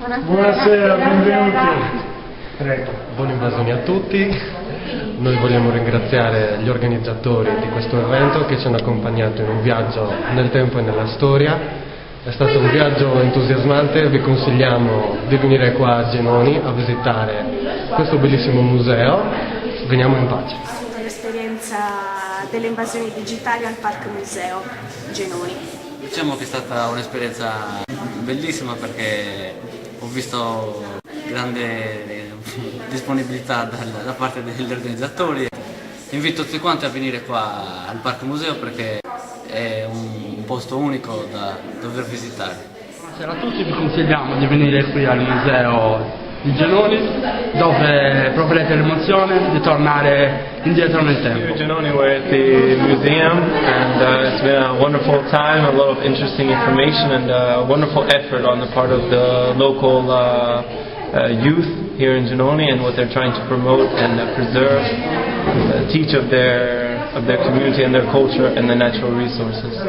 Buonasera, benvenuti. Prego. Buone invasioni a tutti. Noi vogliamo ringraziare gli organizzatori di questo evento che ci hanno accompagnato in un viaggio nel tempo e nella storia. È stato un viaggio entusiasmante, vi consigliamo di venire qua a Genoni a visitare questo bellissimo museo. Veniamo in pace. L'esperienza delle invasioni digitali al Parco Museo Genoni. Diciamo che è stata un'esperienza bellissima perché ho visto grande disponibilità da parte degli organizzatori. Invito tutti quanti a venire qua al Parco Museo perché è un posto unico da dover visitare. Buonasera a tutti, vi consigliamo di venire qui al Museo di Genoni dove proverete l'emozione di tornare indietro nel tempo. Here at Genoni, we're at the museum and it's been a wonderful time, a lot of interesting information and a wonderful effort on the part of the local youth here in Genoni and what they're trying to promote and preserve, teach of their community and their culture and the natural resources.